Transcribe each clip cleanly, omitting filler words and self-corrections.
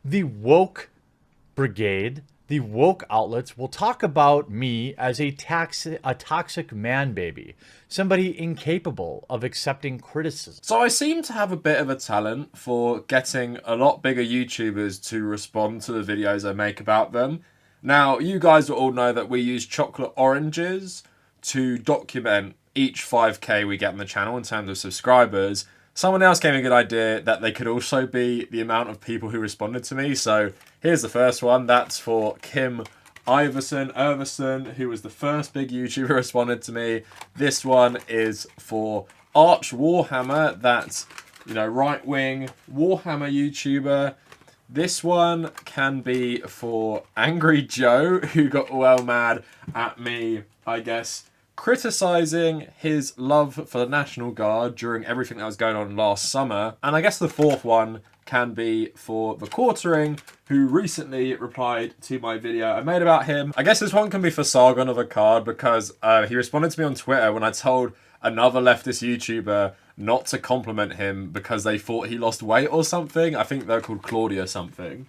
the woke brigade, the woke outlets will talk about me as a toxic man baby, somebody incapable of accepting criticism. So I seem to have a bit of a talent for getting a lot bigger YouTubers to respond to the videos I make about them. Now, you guys will all know that we use chocolate oranges to document each 5k we get on the channel in terms of subscribers. Someone else gave me a good idea that they could also be the amount of people who responded to me. So here's the first one. That's for Kim Irvison, who was the first big YouTuber who responded to me. This one is for Arch Warhammer. That's, right-wing Warhammer YouTuber. This one can be for Angry Joe, who got well mad at me, I guess, criticising his love for the National Guard during everything that was going on last summer. And I guess the fourth one can be for TheQuartering, who recently replied to my video I made about him. I guess this one can be for Sargon of Akkad because he responded to me on Twitter when I told another leftist YouTuber not to compliment him because they thought he lost weight or something. I think they're called Claudia something.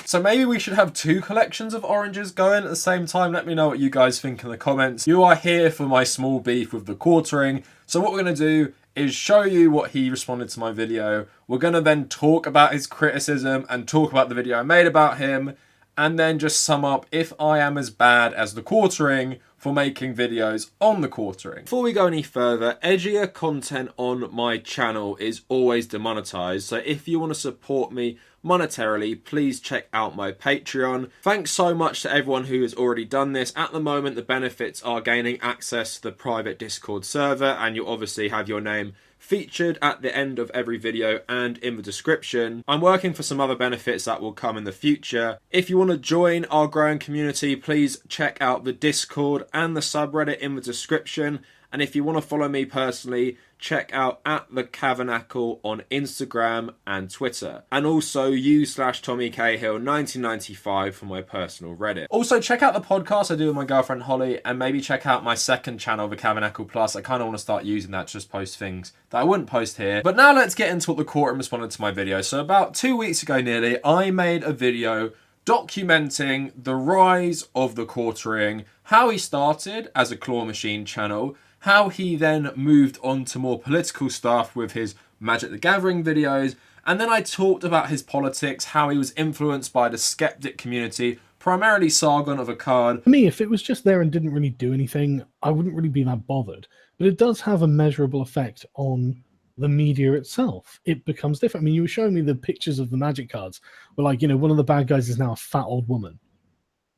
So maybe we should have two collections of oranges going at the same time. Let me know what you guys think in the comments. You are here for my small beef with TheQuartering. So what we're going to do is show you what he responded to my video. We're going to then talk about his criticism and talk about the video I made about him. And then just sum up if I am as bad as TheQuartering for making videos on TheQuartering. Before we go any further, edgier content on my channel is always demonetized. So if you want to support me monetarily, please check out my Patreon. Thanks so much to everyone who has already done this. At the moment, the benefits are gaining access to the private Discord server, and you'll obviously have your name featured at the end of every video and in the description. I'm working for some other benefits that will come in the future. If you want to join our growing community, please check out the Discord and the subreddit in the description. And if you want to follow me personally, check out at the Kavernacle on Instagram and Twitter. And also u/TommyCahill1995 for my personal Reddit. Also, check out the podcast I do with my girlfriend Holly, and maybe check out my second channel, the Kavernacle Plus. I kind of want to start using that to just post things that I wouldn't post here. But now let's get into what TheQuartering responded to my video. So about 2 weeks ago nearly, I made a video documenting the rise of TheQuartering, how he started as a claw machine channel, how he then moved on to more political stuff with his Magic the Gathering videos, and then I talked about his politics, how he was influenced by the skeptic community, primarily Sargon of Akkad. For me, if it was just there and didn't really do anything, I wouldn't really be that bothered. But it does have a measurable effect on the media itself. It becomes different. I mean, you were showing me the pictures of the Magic cards. Where, like, one of the bad guys is now a fat old woman.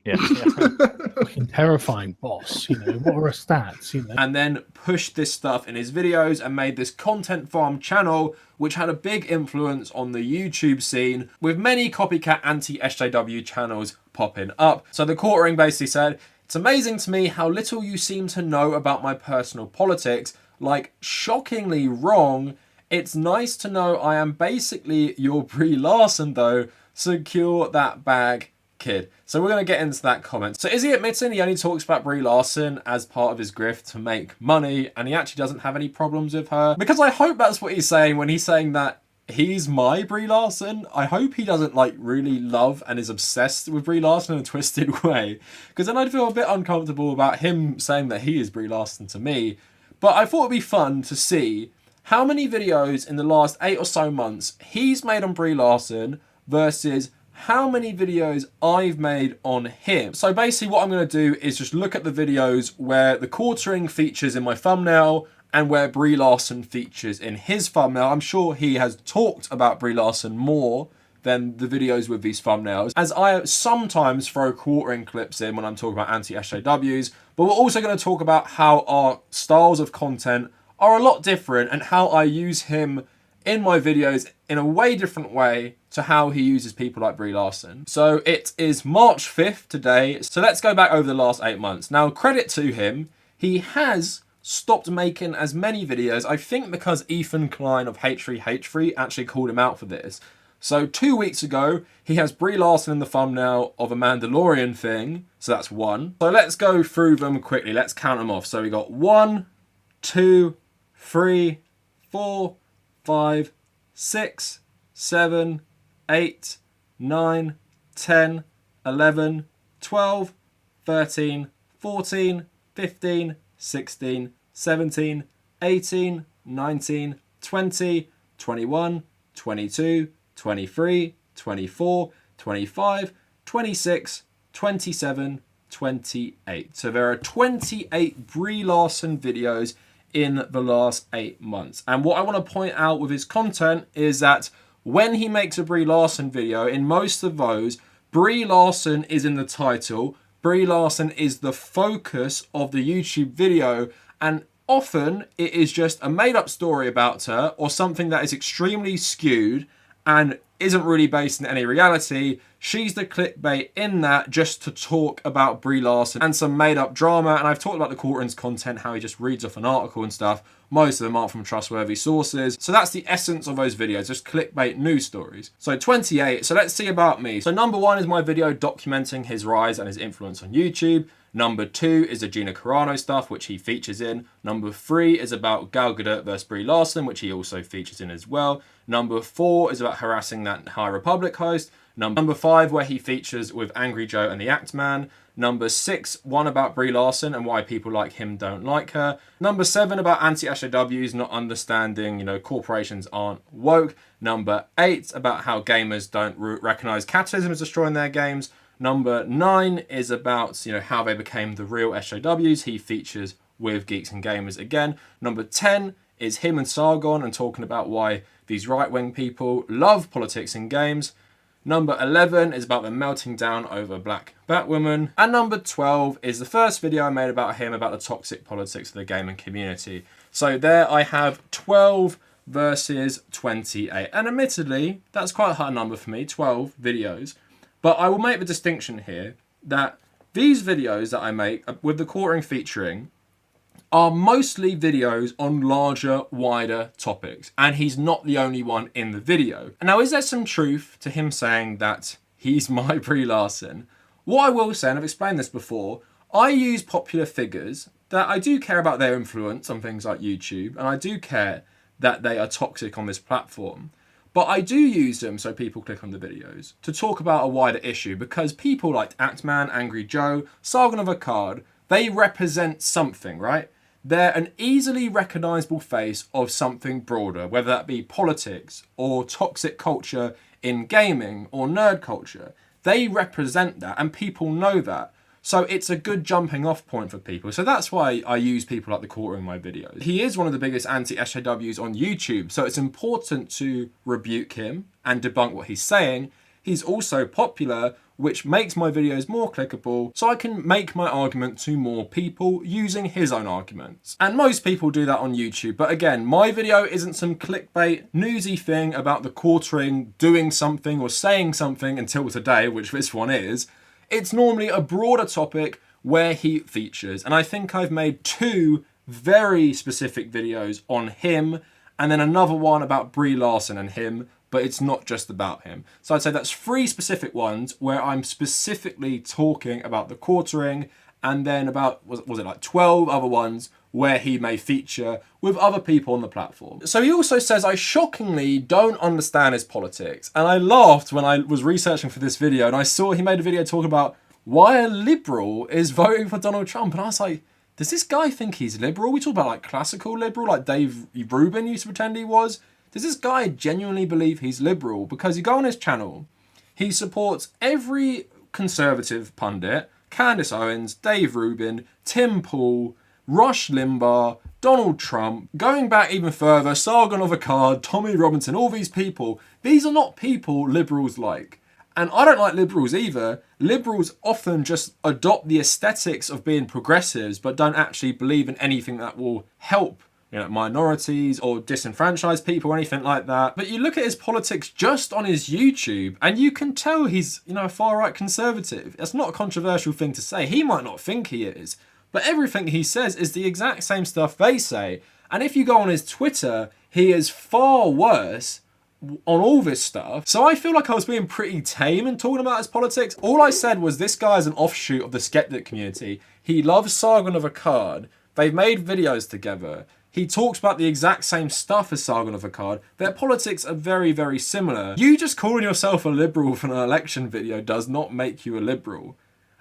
Yeah. Fucking terrifying boss, what are her stats, And then pushed this stuff in his videos and made this content farm channel, which had a big influence on the YouTube scene, with many copycat anti-SJW channels popping up. So TheQuartering basically said, "It's amazing to me how little you seem to know about my personal politics. Like, shockingly wrong. It's nice to know I am basically your Brie Larson though. Secure that bag, kid." So we're going to get into that comment. So is he admitting he only talks about Brie Larson as part of his grift to make money, and he actually doesn't have any problems with her? Because I hope that's what he's saying when he's saying that he's my Brie Larson. I hope he doesn't really love and is obsessed with Brie Larson in a twisted way, because then I'd feel a bit uncomfortable about him saying that he is Brie Larson to me. But I thought it'd be fun to see how many videos in the last 8 or so months he's made on Brie Larson versus how many videos I've made on him. So basically what I'm going to do is just look at the videos where TheQuartering features in my thumbnail and where Brie Larson features in his thumbnail. I'm sure he has talked about Brie Larson more than the videos with these thumbnails, as I sometimes throw TheQuartering clips in when I'm talking about anti-SJWs, but we're also going to talk about how our styles of content are a lot different and how I use him in my videos in a way different way to how he uses people like Brie Larson. So it is March 5th today, so let's go back over the last 8 months. Now, credit to him, he has stopped making as many videos, I think because Ethan Klein of H3H3 actually called him out for this. So 2 weeks ago, he has Brie Larson in the thumbnail of a Mandalorian thing, so that's one. So let's go through them quickly, let's count them off. So we got 1, 2, 3, 4, 5, 6, 7, 8, 9, 10, 11, 12, 13, 14, 15, 16, 17, 18, 19, 20, 21, 22, 23, 24, 25, 26, 27, 28. So there are 28 Brie Larson videos in the last 8 months. And what I want to point out with his content is that when he makes a Brie Larson video, in most of those, Brie Larson is in the title. Brie Larson is the focus of the YouTube video, and often it is just a made-up story about her or something that is extremely skewed and isn't really based in any reality. She's the clickbait in that, just to talk about Brie Larson and some made-up drama. And I've talked about TheQuartering's content, how he just reads off an article and stuff. Most of them aren't from trustworthy sources. So that's the essence of those videos, just clickbait news stories. So 28, so let's see about me. So number 1 is my video documenting his rise and his influence on YouTube. Number 2 is the Gina Carano stuff, which he features in. Number 3 is about Gal Gadot versus Brie Larson, which he also features in as well. Number 4 is about harassing that High Republic host. Number 5, where he features with Angry Joe and the Act Man. Number 6, one about Brie Larson and why people like him don't like her. Number 7, about anti-SJWs not understanding, corporations aren't woke. Number 8, about how gamers don't recognize capitalism as destroying their games. Number 9 is about, how they became the real SJWs. He features with Geeks and Gamers again. Number 10 is him and Sargon and talking about why these right-wing people love politics in games. Number 11 is about them melting down over Black Batwoman. And number 12 is the first video I made about him, about the toxic politics of the gaming community. So there I have 12 versus 28. And admittedly, that's quite a high number for me, 12 videos. But I will make the distinction here that these videos that I make with TheQuartering featuring are mostly videos on larger, wider topics. And he's not the only one in the video. Now, is there some truth to him saying that he's my Brie Larson? What I will say, and I've explained this before, I use popular figures that I do care about their influence on things like YouTube, and I do care that they are toxic on this platform. But I do use them so people click on the videos to talk about a wider issue, because people like Actman, Angry Joe, Sargon of Akkad, they represent something, right? They're an easily recognisable face of something broader, whether that be politics or toxic culture in gaming or nerd culture. They represent that and people know that. So it's a good jumping off point for people. So that's why I use people like TheQuartering in my videos. He is one of the biggest anti-SJWs on YouTube, so it's important to rebuke him and debunk what he's saying. He's also popular, which makes my videos more clickable, so I can make my argument to more people using his own arguments. And most people do that on YouTube, but again, my video isn't some clickbait, newsy thing about TheQuartering doing something or saying something until today, which this one is. It's normally a broader topic where he features, and I think I've made 2 very specific videos on him, and then another one about Brie Larson and him, but it's not just about him. So I'd say that's 3 specific ones where I'm specifically talking about TheQuartering, and then about, was it like 12 other ones where he may feature with other people on the platform. So he also says, I shockingly don't understand his politics. And I laughed when I was researching for this video and I saw he made a video talking about why a liberal is voting for Donald Trump. And I was like, does this guy think he's liberal? We talk about like classical liberal, like Dave Rubin used to pretend he was. Does this guy genuinely believe he's liberal? Because you go on his channel, he supports every conservative pundit, Candace Owens, Dave Rubin, Tim Pool, Rush Limbaugh, Donald Trump, going back even further, Sargon of Akkad, Tommy Robinson, all these people. These are not people liberals like. And I don't like liberals either. Liberals often just adopt the aesthetics of being progressives, but don't actually believe in anything that will help minorities or disenfranchised people or anything like that. But you look at his politics just on his YouTube and you can tell he's, a far-right conservative. That's not a controversial thing to say. He might not think he is, but everything he says is the exact same stuff they say. And if you go on his Twitter, he is far worse on all this stuff. So I feel like I was being pretty tame in talking about his politics. All I said was this guy is an offshoot of the skeptic community. He loves Sargon of Akkad. They've made videos together. He talks about the exact same stuff as Sargon of Akkad. Their politics are very, very similar. You just calling yourself a liberal for an election video does not make you a liberal.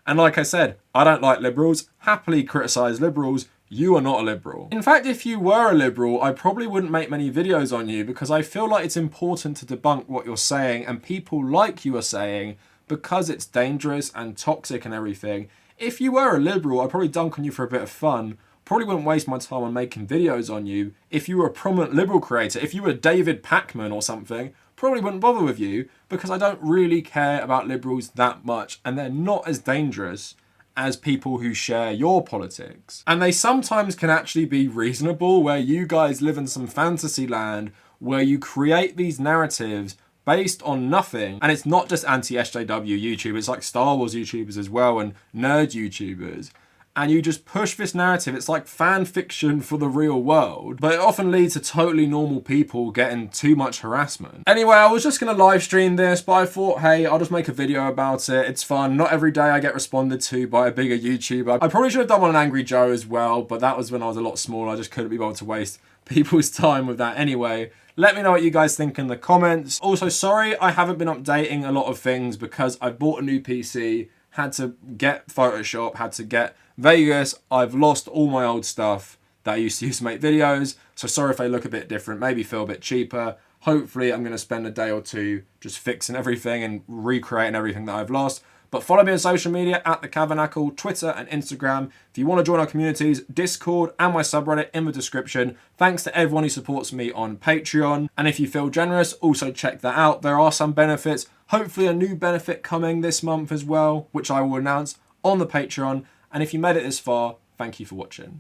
And like I said, I don't like liberals, happily criticise liberals. You are not a liberal. In fact, if you were a liberal, I probably wouldn't make many videos on you because I feel like it's important to debunk what you're saying and people like you are saying because it's dangerous and toxic and everything. If you were a liberal, I'd probably dunk on you for a bit of fun. Probably wouldn't waste my time on making videos on you. If you were a prominent liberal creator, if you were David Pakman or something, probably wouldn't bother with you because I don't really care about liberals that much and they're not as dangerous as people who share your politics. And they sometimes can actually be reasonable, where you guys live in some fantasy land where you create these narratives based on nothing. And it's not just anti-SJW YouTubers, it's like Star Wars YouTubers as well and nerd YouTubers. And you just push this narrative. It's like fan fiction for the real world, but it often leads to totally normal people getting too much harassment. Anyway, I was just going to live stream this, but I thought, hey, I'll just make a video about it. It's fun. Not every day I get responded to by a bigger YouTuber. I probably should have done one on Angry Joe as well, but that was when I was a lot smaller. I just couldn't be bothered to waste people's time with that anyway. Let me know what you guys think in the comments. Also, sorry I haven't been updating a lot of things because I bought a new PC, had to get Photoshop, had to get Vegas. I've lost all my old stuff that I used to use to make videos, so sorry if they look a bit different, maybe feel a bit cheaper. Hopefully I'm going to spend a day or two just fixing everything and recreating everything that I've lost. But follow me on social media at TheQuartering, Twitter and Instagram. If you want to join our communities, Discord and my subreddit in the description. Thanks to everyone who supports me on Patreon. And if you feel generous, also check that out. There are some benefits. Hopefully a new benefit coming this month as well, which I will announce on the Patreon. And if you made it this far, thank you for watching.